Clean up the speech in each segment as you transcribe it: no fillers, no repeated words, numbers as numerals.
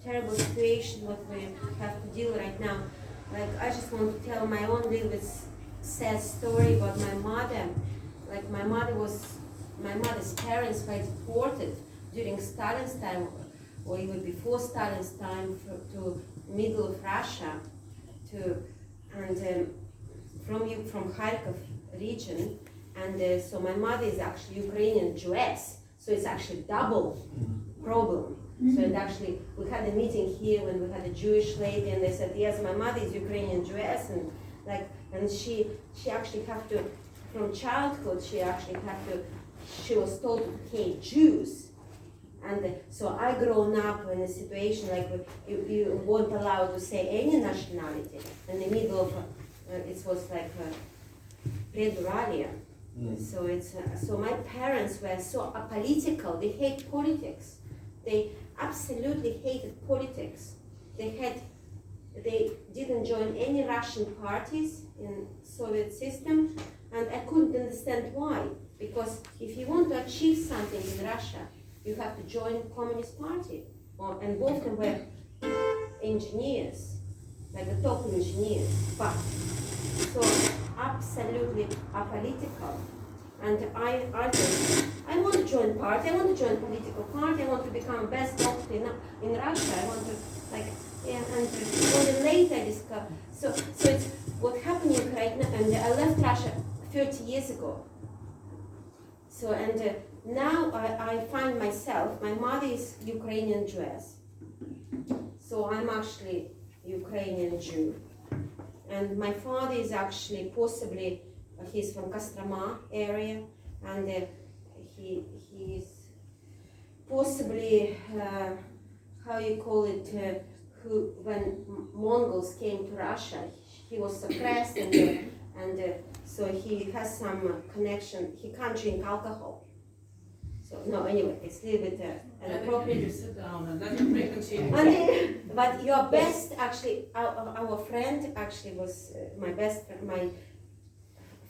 terrible situation what we have to deal right now. Like, I just want to tell my own little bit sad story about my mother. Like, my mother's parents were deported during Stalin's time, or even before Stalin's time, to middle of Russia, from Kharkov region, and so my mother is actually Ukrainian Jewess, so it's actually double problem. So and actually we had a meeting here when we had a Jewish lady, and they said, yes, my mother is Ukrainian Jewess, and she actually have to, from childhood, she was told to hate Jews. And so I grown up in a situation like you weren't allowed to say any nationality. In the middle of, it was like Preduralia. So my parents were so apolitical. They hate politics. They absolutely hated politics. They didn't join any Russian parties in Soviet system, and I couldn't understand why. Because if you want to achieve something in Russia, you have to join Communist Party. And both of them were engineers, like the top engineers. But so absolutely apolitical. And I want to join party, I want to join political party, I want to become best doctor in Russia, I want to, and only later I discovered. So it's what happened in Ukraine, and I left Russia 30 years ago. So, and now I find myself, my mother is Ukrainian Jewess. So I'm actually Ukrainian Jew. And my father is actually possibly, he's from Kostroma area, and he's possibly, how you call it, who, when Mongols came to Russia, he was suppressed, and so he has some connection. He can't drink alcohol. So no, anyway, it's a little bit inappropriate. You sit down and let him continue. But your best, actually, our friend actually was my best friend, my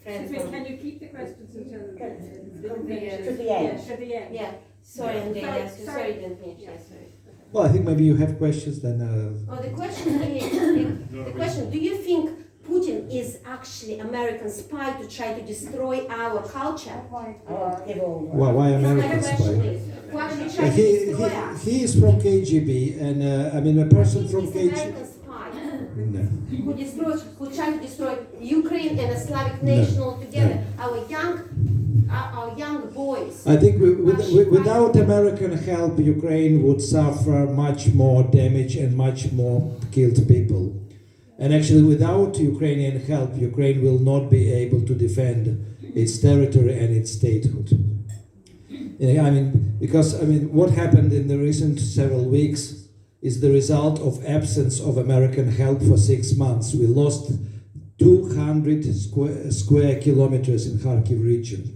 friend. Can you keep the questions until to the end? To the end. Yeah. Sorry, Andrey. Sorry, didn't finish. Yeah. Sorry. Well, I think maybe you have questions then. The question is, the question: do you think Putin is actually American spy to try to destroy our culture? Well, why American spy? Who actually tries to destroy us? He is from KGB, and I mean a person from He's KGB. American spy No. who tried to destroy Ukraine and a Slavic nation altogether. Our young boys. I think without American help, Ukraine would suffer much more damage and much more killed people. And actually, without Ukrainian help, Ukraine will not be able to defend its territory and its statehood. Because what happened in the recent several weeks is the result of absence of American help for 6 months. We lost 200 square kilometers in Kharkiv region.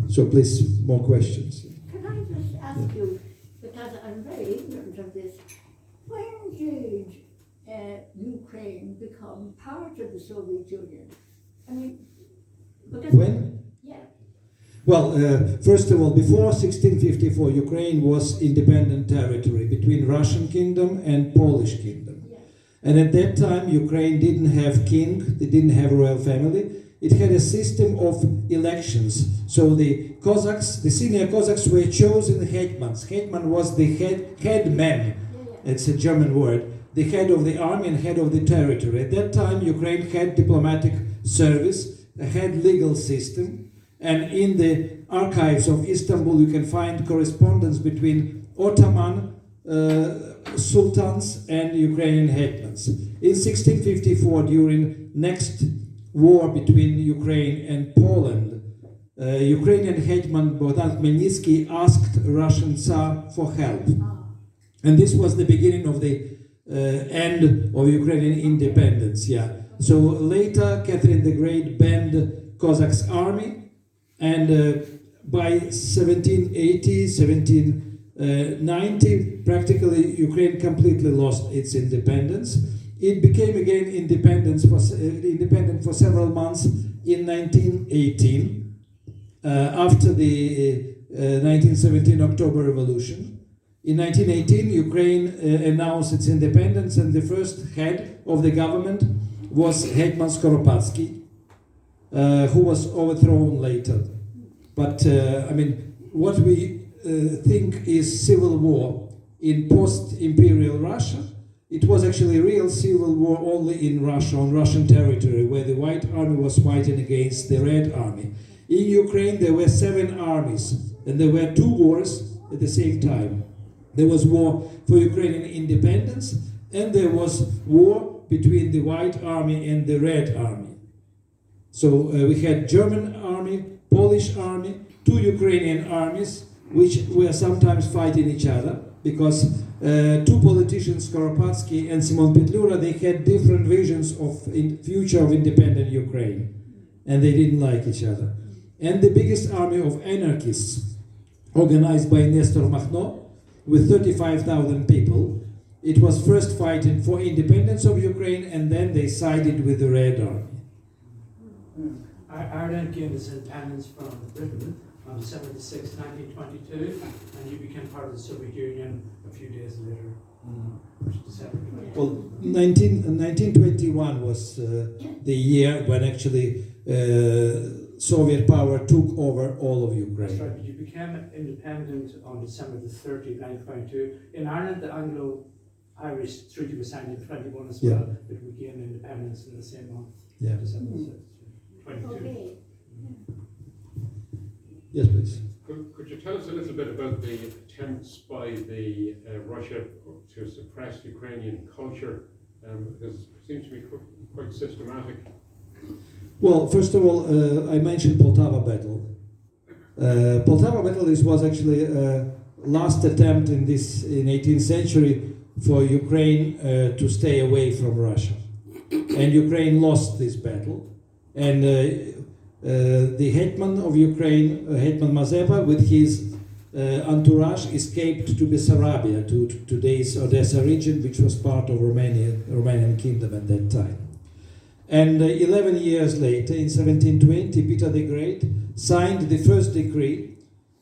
So please, more questions. Can I just ask you, because I'm very ignorant of this, when did Ukraine become part of the Soviet Union? I mean, because When? Yeah. Well, first of all, before 1654, Ukraine was independent territory between Russian kingdom and Polish kingdom. Yeah. And at that time, Ukraine didn't have king, they didn't have royal family. It had a system of elections. So the Cossacks, the senior Cossacks were chosen hetmans. Hetman was the headman. It's a German word. The head of the army and head of the territory. At that time, Ukraine had diplomatic service, had legal system, and in the archives of Istanbul, you can find correspondence between Ottoman sultans and Ukrainian hetmans. In 1654, during next war between Ukraine and Poland, Ukrainian hetman Bogdan Khmelnytsky asked Russian Tsar for help. And this was the beginning of the end of Ukrainian independence, So later, Catherine the Great banned Cossacks' army, and by 1780, 1790, practically Ukraine completely lost its independence. It became again independent for several months in 1918, after the 1917 October Revolution. In 1918, Ukraine announced its independence, and the first head of the government was Hetman Skoropadsky, who was overthrown later. But what we think is civil war in post-imperial Russia, it was actually real civil war only in Russia, on Russian territory, where the White Army was fighting against the Red Army. In Ukraine, there were 7 armies, and there were 2 wars at the same time. There was war for Ukrainian independence, and there was war between the White Army and the Red Army. So we had German army, Polish army, 2 Ukrainian armies, which were sometimes fighting each other, because 2 politicians, Skoropadsky and Simon Petlura, they had different visions of future of independent Ukraine, and they didn't like each other. And the biggest army of anarchists, organized by Nestor Makhno, with 35,000 people, it was first fighting for independence of Ukraine, and then they sided with the Red Army. Ireland gained its independence from Britain on December the 6th, 1922, and you became part of the Soviet Union a few days later, December 22. Well, 1921 was the year when actually Soviet power took over all of Ukraine. That's right, but you became independent on December the 30th, 1922. In Ireland, the Anglo-Irish Treaty was signed in 21 as well, but we gained independence in the same month, December the 6th, 22. Okay. Yes, please. Could you tell us a little bit about the attempts by the Russia to suppress Ukrainian culture? Because it seems to be quite systematic. Well, first of all, I mentioned Poltava battle. Poltava battle was actually last attempt in 18th century for Ukraine to stay away from Russia, and Ukraine lost this battle, and the hetman of Ukraine, Hetman Mazeppa, with his entourage, escaped to Bessarabia, to today's Odessa region, which was part of Romanian kingdom at that time. And 11 years later, in 1720, Peter the Great signed the first decree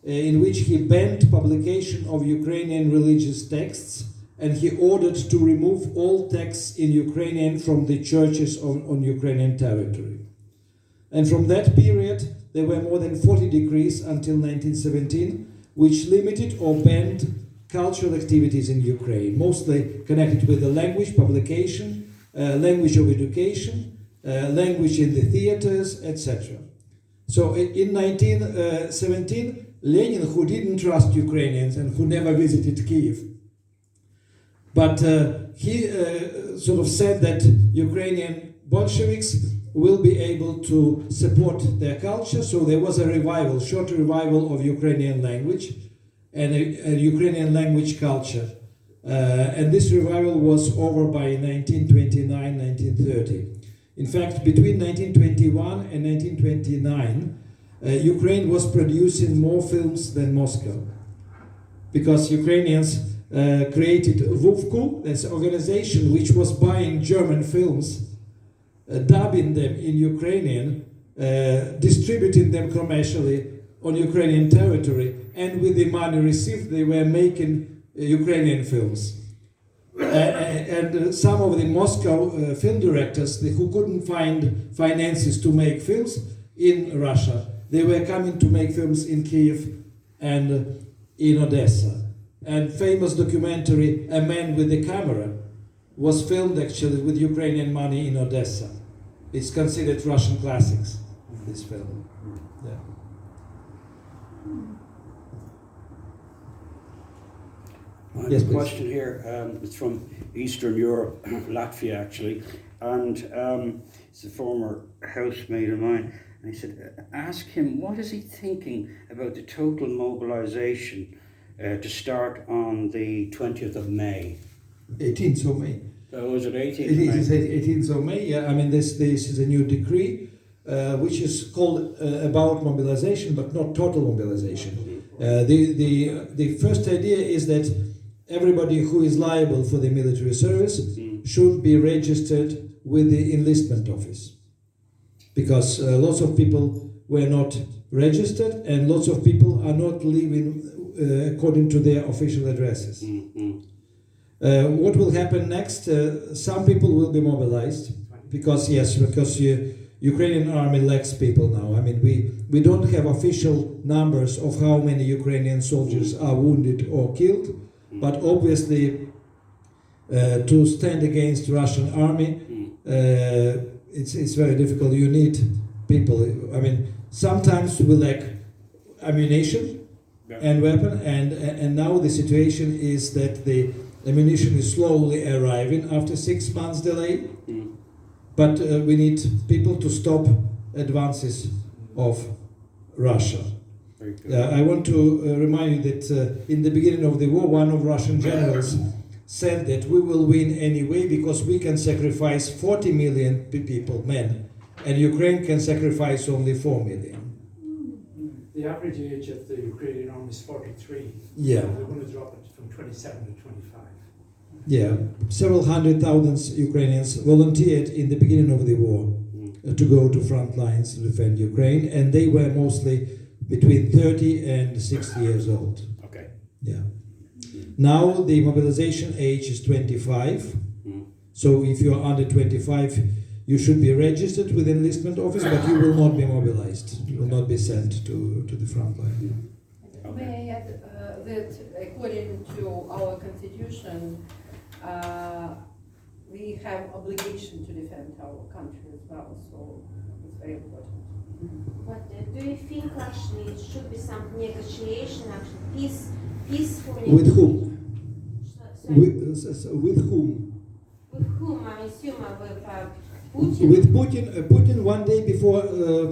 in which he banned publication of Ukrainian religious texts, and he ordered to remove all texts in Ukrainian from the churches on Ukrainian territory. And from that period, there were more than 40 decrees until 1917, which limited or banned cultural activities in Ukraine, mostly connected with the language, publication, language of education, language in the theaters, etc. So in 1917, Lenin, who didn't trust Ukrainians and who never visited Kiev, but he sort of said that Ukrainian Bolsheviks will be able to support their culture, so there was a revival, short revival of Ukrainian language and a Ukrainian language culture. And this revival was over by 1929, 1930. In fact, between 1921 and 1929, Ukraine was producing more films than Moscow, because Ukrainians created Vuvku, that's an organization which was buying German films, dubbing them in Ukrainian, distributing them commercially on Ukrainian territory, and with the money received, they were making Ukrainian films. And some of the Moscow film directors who couldn't find finances to make films in Russia, they were coming to make films in Kiev and in Odessa. And famous documentary, A Man with the Camera, was filmed actually with Ukrainian money in Odessa. It's considered Russian classics, this film. Yeah. I have Yes, a please. question here. It's from Eastern Europe, Latvia actually, and it's a former housemate of mine. And he said, ask him, what is he thinking about the total mobilization to start on the 20th of May? 18th of May. Was it 18th It of May? is 18th of May, yeah. I mean, this is a new decree, which is called about mobilization, but not total mobilization. The first idea is that everybody who is liable for the military service should be registered with the enlistment office, because lots of people were not registered, and lots of people are not living according to their official addresses. What will happen next? Some people will be mobilized because Ukrainian army lacks people now. I mean, we don't have official numbers of how many Ukrainian soldiers are wounded or killed, but obviously to stand against Russian army, it's very difficult. You need people. I mean, sometimes we lack ammunition and weapon, and now the situation is that the ammunition is slowly arriving after 6 months delay, but we need people to stop advances of Russia. I want to remind you that in the beginning of the war, one of Russian generals said that we will win anyway because we can sacrifice 40 million people, men, and Ukraine can sacrifice only 4 million. The average age of the Ukrainian army is 43. Yeah. So they're going to drop it from 27 to 25. Yeah, several hundred thousand Ukrainians volunteered in the beginning of the war to go to front lines to defend Ukraine, and they were mostly between 30 and 60 years old. Okay. Yeah. Now the mobilization age is 25, so if you are under 25, you should be registered with enlistment office, but you will not be mobilized. You will not be sent to the front line. May I add that according to our constitution, we have obligation to defend our country as well, so it's very important. But do you think actually it should be some negotiation, actually peaceful? With whom? Sorry? With whom? With whom? I assume with Putin. With Putin. Putin one day before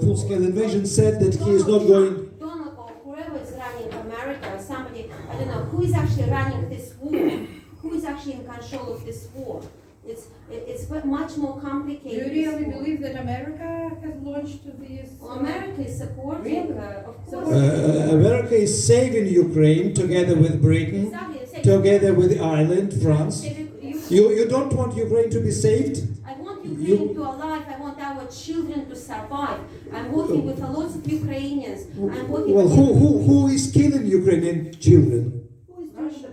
full-scale invasion said that he is not going. Donald or whoever is running America or somebody, I don't know, who is actually running this war? Who is actually in control of this war? It's much more Do complicated. you really believe that America has launched this? Well, America is supporting, Really? of course. America is saving Ukraine together with Britain, Exactly. together with Ireland, France. You don't want Ukraine to be saved? I want Ukraine to alive. I want our children to survive. I'm working with a lot of Ukrainians. I'm working Well, with who is killing Ukrainian children?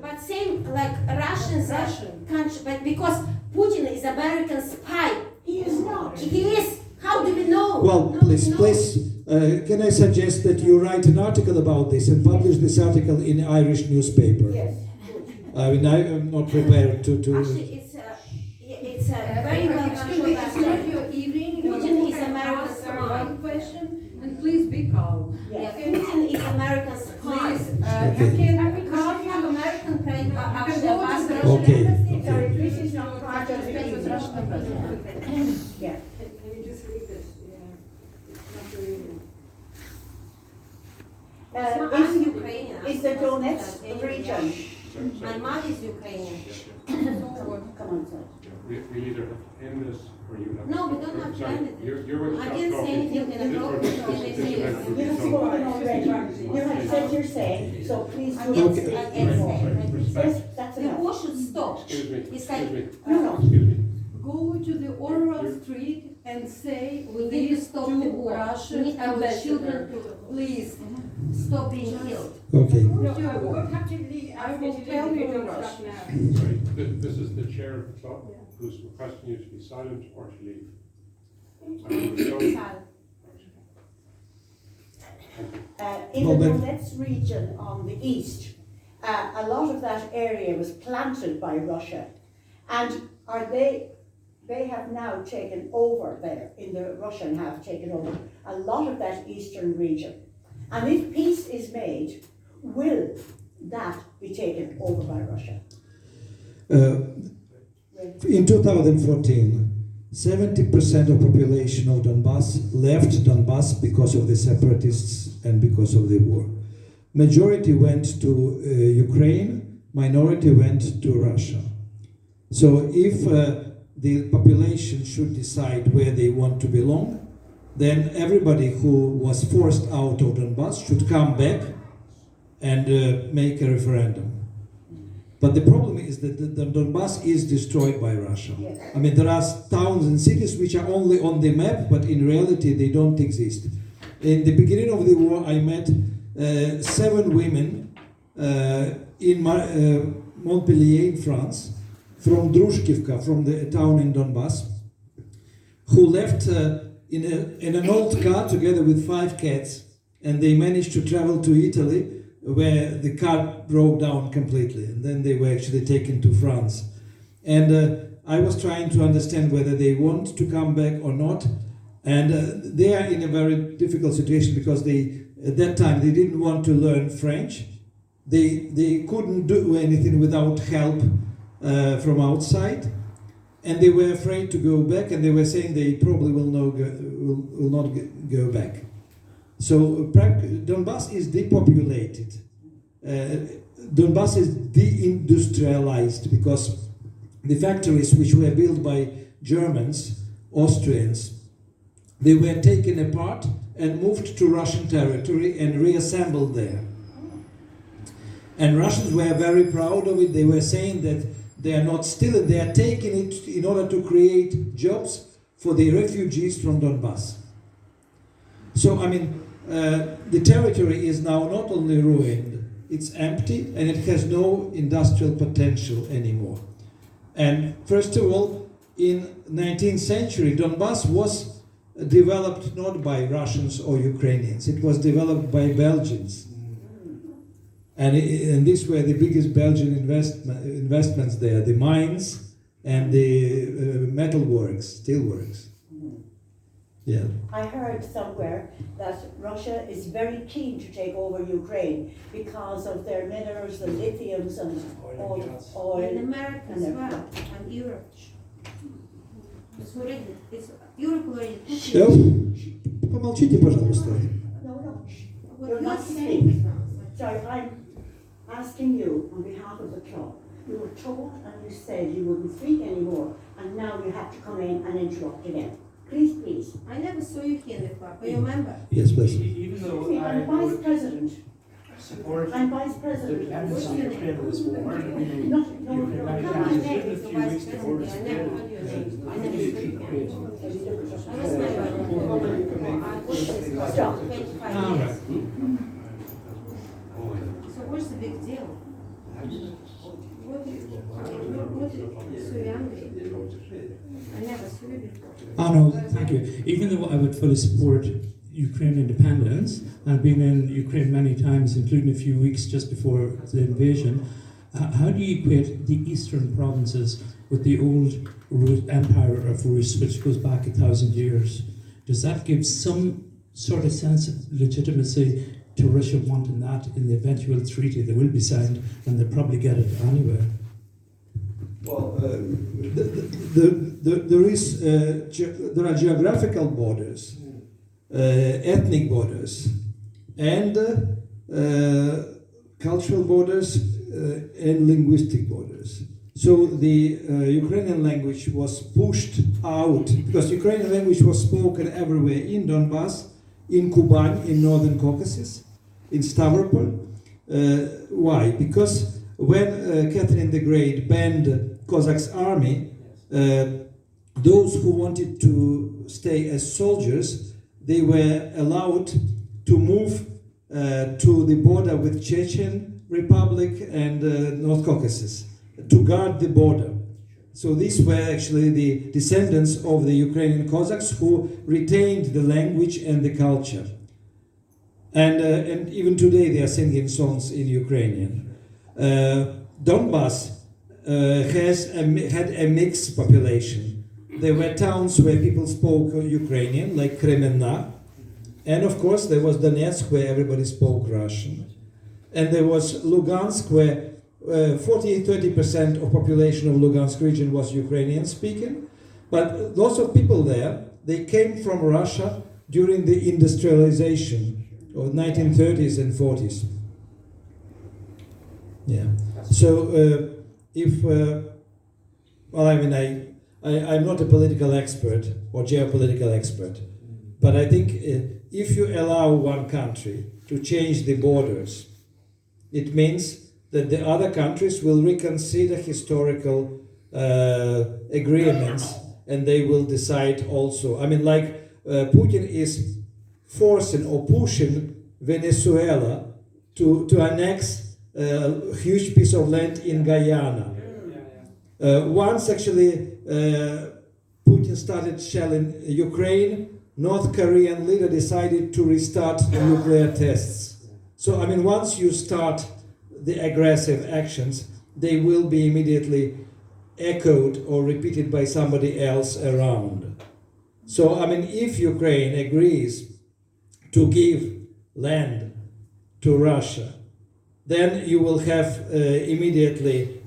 But same like Russians, Russian. country, but because Putin is American spy. He is not. He is. How do we know? Well, No, please, no. can I suggest that you write an article about this and publish this article in Irish newspaper? Yes. I mean, I am not prepared to. Actually, it's a very well Excuse me, it's not controlled. your evening. Putin You is can American ask spy. one question, and please be calm. Yeah, Putin is American spy. Please, Okay. you can Can't have American president. You can Actually, go to the ambassador. Russian Okay. embassy. Sorry, this is not part of the Speak with evening. Russian ambassador. Yeah. Can you just read this? It's not your evening. I'm Ukrainian. Is the Donetsk region? My mother is Ukrainian. Come on, sir. We either have to end this or you have to. No, we don't have to Sorry, end it. You're going to I stop didn't say talking. anything in a This broken this- tone. this event will be You have so- spoken already. You have said your say, so please do not Against, speak against, anymore. against. Yes, that's The enough. war should stop. Excuse me, It's excuse me, like, No, no. excuse me. Go to the Orwell Street and say, We need to please stop to the war. We Russian need our children ambassador. to Please. stop being killed. Okay. I will tell you in Russian. Sorry, this is the chair of the club who's requesting you to be silent or to leave. In Well, the then- Donetsk region on the east, a lot of that area was planted by Russia, and they have now taken over there, in the Russian have taken over a lot of that eastern region. And if peace is made, will that be taken over by Russia? In 2014, 70% of population of Donbass left Donbass because of the separatists and because of the war. Majority went to Ukraine, minority went to Russia. So if the population should decide where they want to belong, then everybody who was forced out of Donbass should come back and make a referendum. But the problem is that the Donbass is destroyed by Russia. Yes. I mean, there are towns and cities which are only on the map, but in reality they don't exist. In the beginning of the war, I met 7 women in Montpellier in France, from Drushkivka, from the town in Donbass, who left in an old car together with 5 cats, and they managed to travel to Italy, where the car broke down completely, and then they were actually taken to France. And I was trying to understand whether they want to come back or not, and they are in a very difficult situation because at that time they didn't want to learn French. They couldn't do anything without help from outside, and they were afraid to go back, and they were saying they probably will not go back. So Donbass is depopulated. Donbass is deindustrialized because the factories which were built by Germans, Austrians, they were taken apart and moved to Russian territory and reassembled there. And Russians were very proud of it. They were saying that they are not stealing, they are taking it in order to create jobs for the refugees from Donbass. So, I mean, the territory is now not only ruined, it's empty, and it has no industrial potential anymore. And first of all, in 19th century, Donbass was developed not by Russians or Ukrainians, it was developed by Belgians. And these were the biggest Belgian investments there, the mines and the metalworks, steelworks. Yeah. I heard somewhere that Russia is very keen to take over Ukraine because of their minerals, the lithiums and oil. In America as well, and Europe. It's Europe already. Все? Помолчите, пожалуйста. No, What you're you're not saying. sorry, I'm asking you on behalf of the club. You were told and you said you wouldn't speak anymore, and now you have to come in and interrupt again. Please. I never saw you here in the club, but you remember? Yes, please. Even though I I'm vice would president. support I'm vice the president. independence of Ukraine this war, I mean, No, you've been many Come on, times, name given a is the few vice weeks before president. this I never war. heard your name. I never spoke to you. I was my I worked in this club Stop. for 25 All years. right. So what's the big deal? What so you angry? I never saw you before. Oh no, thank you. Even though I would fully support Ukraine independence, and I've been in Ukraine many times, including a few weeks just before the invasion, how do you equate the eastern provinces with the old empire of Rus, which goes back 1,000 years? Does that give some sort of sense of legitimacy to Russia wanting that in the eventual treaty that will be signed, and they'll probably get it anyway? Well, there are geographical borders, ethnic borders, and cultural borders and linguistic borders. So the Ukrainian language was pushed out because Ukrainian language was spoken everywhere in Donbass, in Kuban, in Northern Caucasus, in Stavropol. Why? Because when Catherine the Great banned Cossacks' army, those who wanted to stay as soldiers, they were allowed to move to the border with Chechen Republic and North Caucasus to guard the border. So these were actually the descendants of the Ukrainian Cossacks who retained the language and the culture. And even today they are singing songs in Ukrainian. Donbass had a mixed population. There were towns where people spoke Ukrainian, like Kremenna, and of course there was Donetsk, where everybody spoke Russian, and there was Lugansk, where 40-30% of population of Lugansk region was Ukrainian speaking, but lots of people there, they came from Russia during the industrialization of 1930s and 40s. Yeah. So I'm not a political expert or geopolitical expert, but I think if you allow one country to change the borders, it means that the other countries will reconsider historical agreements, and they will decide also. I mean, like Putin is forcing or pushing Venezuela to annex huge piece of land in Guyana. Once actually Putin started shelling Ukraine, North Korean leader decided to restart the nuclear tests. So I mean, once you start the aggressive actions, they will be immediately echoed or repeated by somebody else around. So I mean, if Ukraine agrees to give land to Russia, then you will have immediately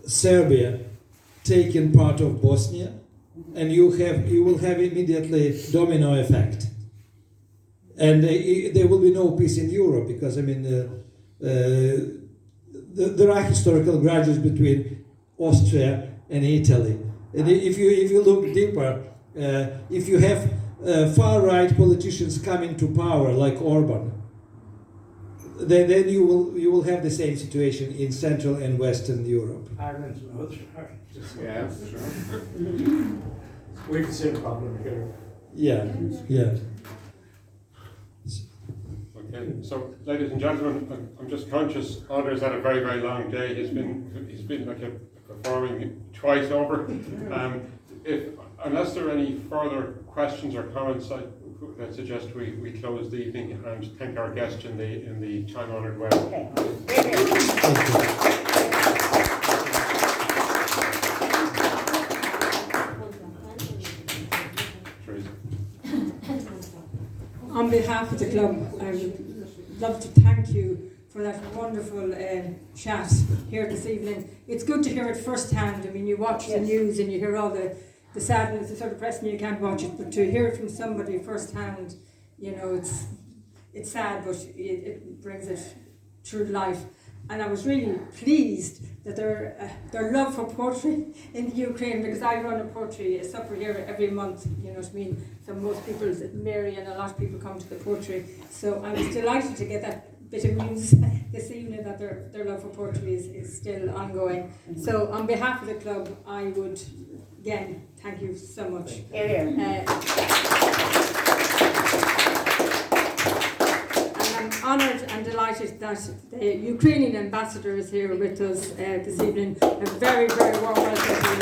Serbia taking part of Bosnia, and you will have immediately domino effect, and there will be no peace in Europe, because I mean there are historical grudges between Austria and Italy, and if you look deeper, if you have far right politicians coming to power like Orban, then you will have the same situation in Central and Western Europe. Ireland's another part. Yeah, sure. We have the same problem here. Yeah, yeah. Okay, so ladies and gentlemen, I'm just conscious Andrey's had a very, very long day. He's been like performing twice over. Unless there are any further questions or comments, I suggest we close the evening and thank our guest in the time-honoured way. Okay. On behalf of the club, I would love to thank you for that wonderful chat here this evening. It's good to hear it firsthand. I mean, you watch the news and you hear all the sadness, it's sort of depressing, you can't watch it, but to hear it from somebody firsthand, you know, it's sad, but it brings it through life. And I was really pleased that their love for poetry in the Ukraine, because I run a poetry supper here every month, you know what I mean? So most people, Mary and a lot of people come to the poetry. So I was delighted to get that bit of news this evening that their love for poetry is still ongoing. So on behalf of the club, I would, again, thank you so much. Honoured and delighted that the Ukrainian ambassador is here with us this evening. A very, very warm welcome to you.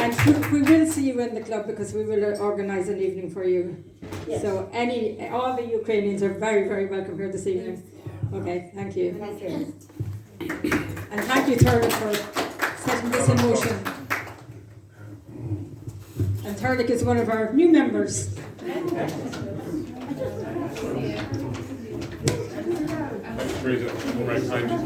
And we will see you in the club, because we will organise an evening for you. Yes. So all the Ukrainians are very, very welcome here this evening. Okay, thank you. Thank you. And thank you, Thurlik, for setting this in motion. And Thurlik is one of our new members. Thanks, Teresa. Right, thank you.